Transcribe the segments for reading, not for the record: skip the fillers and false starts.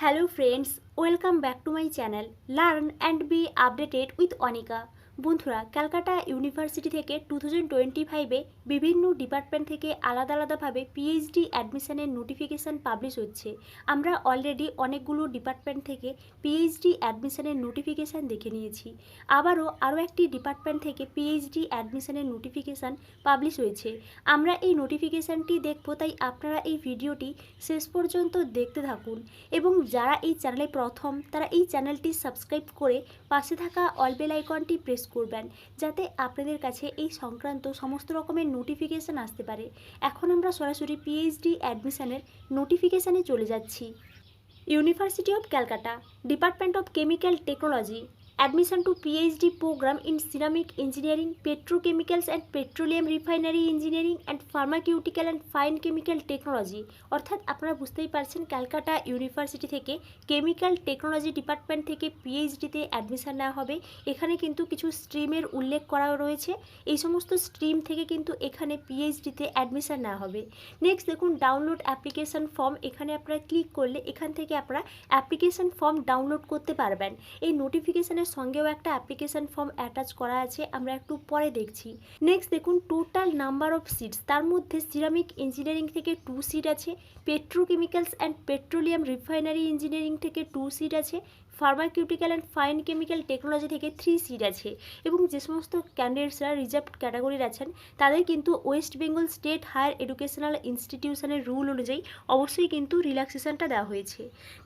Hello friends, welcome back to my channel Learn and be updated with Anika। বন্ধুরা, Calcutta university থেকে 2025-এ বিভিন্ন department থেকে আলাদা আলাদাভাবে পিএইচডি অ্যাডমিশনের নোটিফিকেশান পাবলিশ হচ্ছে। আমরা অলরেডি অনেকগুলো ডিপার্টমেন্ট থেকে পিএইচডি অ্যাডমিশনের নোটিফিকেশান দেখে নিয়েছি। আরও একটি ডিপার্টমেন্ট থেকে পিএইচডি অ্যাডমিশনের নোটিফিকেশান পাবলিশ হয়েছে। আমরা এই নোটিফিকেশানটি দেখব, তাই আপনারা এই ভিডিওটি শেষ পর্যন্ত দেখতে থাকুন এবং যারা এই চ্যানেলে প্রথম তারা এই চ্যানেলটি সাবস্ক্রাইব করে পাশে থাকা অল বেল আইকনটি প্রেস করবেন, যাতে আপনাদের কাছে এই সংক্রান্ত সমস্ত রকমের নোটিফিকেশান আসতে পারে। এখন আমরা সরাসরি পিএইচডি অ্যাডমিশনের নোটিফিকেশানে চলে যাচ্ছি। University of Calcutta, department of chemical technology, admission to PhD program in ceramic engineering, petrochemicals and petroleum refinery engineering and pharmaceutical and fine chemical technology। অর্থাৎ আপনারা বুঝতেই পারছেন ক্যালকাটা ইউনিভার্সিটি থেকে কেমিক্যাল টেকনোলজি ডিপার্টমেন্ট থেকে পিএইচডিতে অ্যাডমিশন নেওয়া হবে। এখানে কিন্তু কিছু স্ট্রিমের উল্লেখ করা রয়েছে, এই সমস্ত স্ট্রিম থেকে কিন্তু এখানে পিএইচডিতে অ্যাডমিশন নেওয়া হবে। নেক্সট দেখুন ডাউনলোড অ্যাপ্লিকেশন ফর্ম, এখানে আপনারা ক্লিক করলে এখান থেকে আপনারা অ্যাপ্লিকেশন ফর্ম ডাউনলোড করতে পারবেন। এই নোটিফিকেশনের সঙ্গেও একটা অ্যাপ্লিকেশন ফর্ম অ্যাটাচ করা আছে, আমরা একটু পরে দেখছি। নেক্সট দেখুন টোটাল নাম্বার অফ সিটস, তার মধ্যে সিরামিক ইঞ্জিনিয়ারিং থেকে 2 সিট আছে, petrochemicals and petroleum refinery engineering থেকে 2 সিট আছে, pharmaceutical and fine chemical technology থেকে 3 সিট আছে। এবং যে সমস্ত ক্যান্ডিডেটসরা রিজার্ভড ক্যাটাগরির আছেন তাদের কিন্তু West Bengal state higher educational ইনস্টিটিউশনের রুল অনুযায়ী অবশ্যই কিন্তু রিল্যাক্সেশনটা দেওয়া হয়েছে।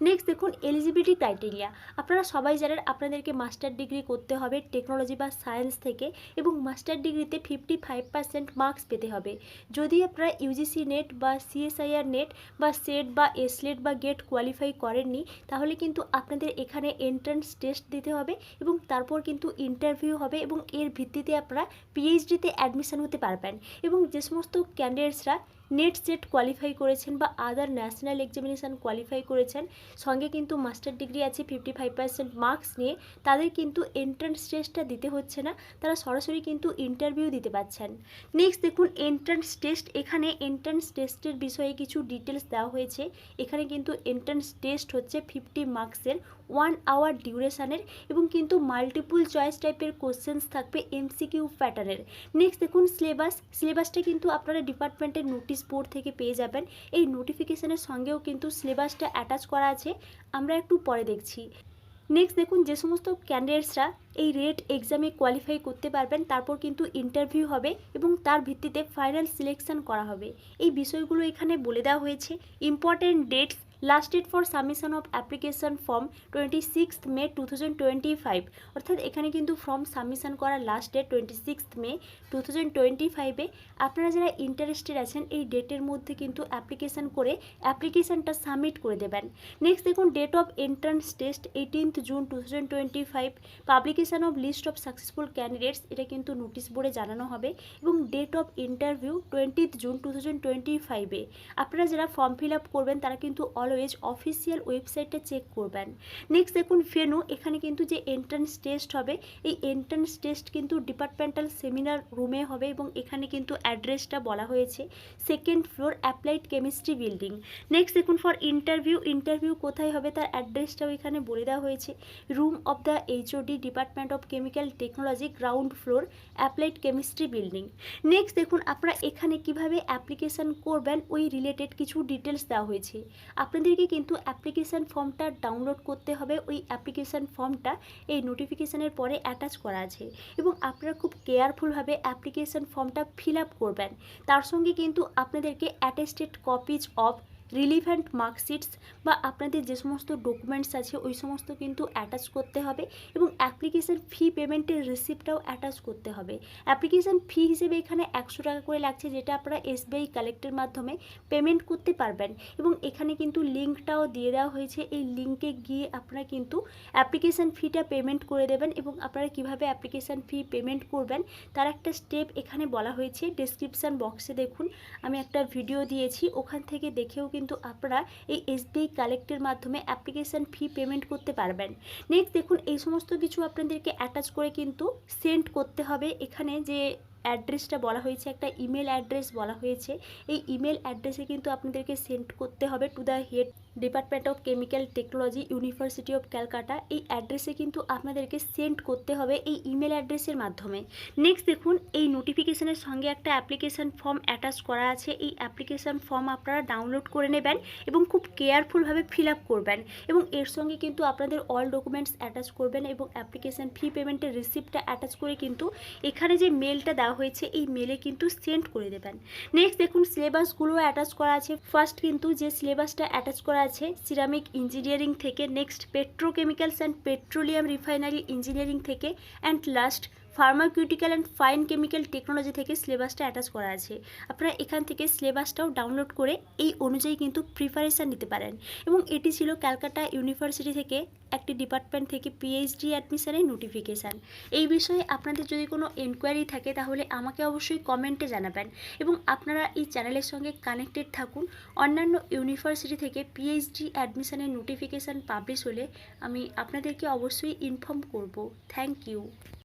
নেক্সট দেখুন এলিজিবিলিটি ক্রাইটেরিয়া, আপনারা সবাই জানেন আপনাদেরকে মাস্টার ডিগ্রি করতে হবে টেকনোলজি বা সায়েন্স থেকে, এবং মাস্টার ডিগ্রিতে 55% মার্কস পেতে হবে। যদি আপনারা ইউজিসি নেট বা সিএসআইআর নেট বা সেট বা এসলেট বা গেট কোয়ালিফাই করেননি, তাহলে কিন্তু আপনাদের এখানে এন্ট্রান্স টেস্ট দিতে হবে এবং তারপর কিন্তু ইন্টারভিউ হবে এবং এর ভিত্তিতে আপনারা পিএইচডিতে অ্যাডমিশন হতে পারবেন। এবং যে সমস্ত ক্যান্ডিডেটসরা নেট সেট কোয়ালিফাই করেছেন বা আদার ন্যাশনাল এক্সামিনেশান কোয়ালিফাই করেছেন, সঙ্গে কিন্তু মাস্টার ডিগ্রি আছে 55% মার্কস নিয়ে, তাদের কিন্তু এন্ট্রান্স টেস্টটা দিতে হচ্ছে না, তারা সরাসরি কিন্তু ইন্টারভিউ দিতে পারছেন। নেক্সট দেখুন এন্ট্রান্স টেস্ট, এখানে এন্ট্রান্স টেস্টের বিষয়ে কিছু ডিটেলস দেওয়া হয়েছে। এখানে কিন্তু এন্ট্রান্স টেস্ট হচ্ছে 50 মার্কসের, 1 আওয়ার ডিউরেশানের, এবং কিন্তু মাল্টিপুল চয়েস টাইপের কোশ্চেন্স থাকবে এমসিকিউ প্যাটার্নের। নেক্সট দেখুন সিলেবাসটা কিন্তু আপনারা ডিপার্টমেন্টের নোটিশ বোর্ড থেকে পেয়ে যাবেন। এই নোটিফিকেশানের সঙ্গেও কিন্তু সিলেবাসটা অ্যাটাচ করা আছে, আমরা একটু পরে দেখছি। নেক্সট দেখুন যে সমস্ত ক্যান্ডিডেটসরা এই রেট এক্সামে কোয়ালিফাই করতে পারবেন, তারপর কিন্তু ইন্টারভিউ হবে এবং তার ভিত্তিতে ফাইনাল সিলেকশন করা হবে। এই বিষয়গুলো এখানে বলে দেওয়া হয়েছে। Important dates, last date for submission of application form 26 May 2025, অর্থাৎ এখানে কিন্তু ফর্ম সাবমিশন করার লাস্ট ডেট 26 মে 2025-এ। আপনারা যারা ইন্টারেস্টেড আছেন এই ডেটের মধ্যে কিন্তু অ্যাপ্লিকেশান করে অ্যাপ্লিকেশানটা সাবমিট করে দেবেন। নেক্সট দেখুন date of entrance test 18 June 2025, publication of list of successful candidates, এটা কিন্তু নোটিশ বোর্ডে জানানো হবে, এবং ডেট অফ ইন্টারভিউ 20 জুন 2025-এ। আপনারা যারা ফর্ম ফিল আপ করবেন তারা কিন্তু অলওয়েজ অফিসিয়াল ওয়েবসাইটটা চেক করবেন। নেক্সট দেখুন ভেন্যু, এখানে কিন্তু যে এন্ট্রান্স টেস্ট হবে এই এন্ট্রান্স টেস্ট কিন্তু ডিপার্টমেন্টাল সেমিনার রুমে হবে, এবং এখানে কিন্তু অ্যাড্রেসটা বলা হয়েছে 2nd floor applied chemistry building. Next দেখুন ফর ইন্টারভিউ কোথায় হবে তার অ্যাড্রেসটাও এখানে বলে দেওয়া হয়েছে, room of the HOD department of chemical technology, ground floor applied chemistry building. Next দেখুন আপনারা এখানে কিভাবে অ্যাপ্লিকেশান করবেন ওই রিলেটেড কিছু ডিটেলস দেওয়া হয়েছে। আপনাদেরকে কিন্তু অ্যাপ্লিকেশান ফর্মটা ডাউনলোড করতে হবে, ওই অ্যাপ্লিকেশান ফর্মটা এই নোটিফিকেশানের পরে অ্যাটাচ করা আছে, এবং আপনারা খুব কেয়ারফুলভাবে অ্যাপ্লিকেশান ফর্মটা ফিল আপ করবেন। তার সঙ্গে কিন্তু আপনাদেরকে attested copies of relevant marksheets বা আপনাদের যে সমস্ত ডকুমেন্টস আছে ওই সমস্ত কিন্তু অ্যাটাচ করতে হবে, এবং অ্যাপ্লিকেশান ফি পেমেন্টের রিসিপ্টটাও অ্যাটাচ করতে হবে। অ্যাপ্লিকেশান ফি হিসেবে এখানে 100 টাকা করে লাগছে, যেটা আপনারা এসবিআই কালেক্টের মাধ্যমে পেমেন্ট করতে পারবেন, এবং এখানে কিন্তু লিঙ্কটাও দিয়ে দেওয়া হয়েছে, এই লিঙ্কে গিয়ে আপনারা কিন্তু অ্যাপ্লিকেশান ফিটা পেমেন্ট করে দেবেন। এবং আপনারা কিভাবে অ্যাপ্লিকেশান ফি পেমেন্ট করবেন তার একটা স্টেপ এখানে বলা হয়েছে, ডেসক্রিপশান বক্সে দেখুন আমি একটা ভিডিও দিয়েছি, ওখান থেকে দেখেও কিন্তু আপনারা এই এসবিআই কালেক্টের মাধ্যমে অ্যাপ্লিকেশান ফি পেমেন্ট করতে পারবেন। নেক্সট দেখুন এই সমস্ত কিছু আপনাদেরকে অ্যাটাচ করে কিন্তু সেন্ড করতে হবে। এখানে যে অ্যাড্রেসটা বলা হয়েছে, একটা ইমেল অ্যাড্রেস বলা হয়েছে, এই ইমেল অ্যাড্রেসে কিন্তু আপনাদেরকে সেন্ড করতে হবে to the head department of chemical technology, university of Calcutta, এই অ্যাড্রেসে কিন্তু আপনাদেরকে সেন্ড করতে হবে এই ইমেল অ্যাড্রেসের মাধ্যমে। নেক্সট দেখুন, এই নোটিফিকেশানের সঙ্গে একটা অ্যাপ্লিকেশান ফর্ম অ্যাটাচ করা আছে। এই অ্যাপ্লিকেশান ফর্ম আপনারা ডাউনলোড করে নেবেন এবং খুব কেয়ারফুলভাবে ফিল আপ করবেন, এবং এর সঙ্গে কিন্তু আপনাদের অল ডকুমেন্টস অ্যাটাচ করবেন এবং অ্যাপ্লিকেশান ফি পেমেন্টের রিসিপ্টটা অ্যাটাচ করে কিন্তু এখানে যে মেলটা দেওয়া হয়েছে এই মেলে কিন্তু সেন্ড করে দেবেন। নেক্সট দেখুন, সিলেবাসগুলো অ্যাটাচ করা আছে। ফার্স্ট কিন্তু যে সিলেবাসটা অ্যাটাচ করা আছে সিরামিক ইঞ্জিনিয়ারিং থেকে, next petrochemicals and petroleum refinery engineering থেকে, and last pharmaceutical and fine chemical technology থেকে সিলেবাসটা অ্যাটাচ করা আছে। আপনারা এখান থেকে সিলেবাসটাও ডাউনলোড করে এই অনুযায়ী কিন্তু প্রিপারেশান নিতে পারেন। এবং এটি ছিল ক্যালকাটা ইউনিভার্সিটি থেকে একটি ডিপার্টমেন্ট থেকে পিএইচডি অ্যাডমিশনের নোটিফিকেশান। এই বিষয়ে আপনাদের যদি কোনো এনকোয়ারি থাকে তাহলে আমাকে অবশ্যই কমেন্টে জানাবেন, এবং আপনারা এই চ্যানেলের সঙ্গে কানেক্টেড থাকুন। অন্যান্য ইউনিভার্সিটি থেকে পিএইচডি অ্যাডমিশনের নোটিফিকেশান পাবলিশ হলে আমি আপনাদেরকে অবশ্যই ইনফর্ম করব। Thank you.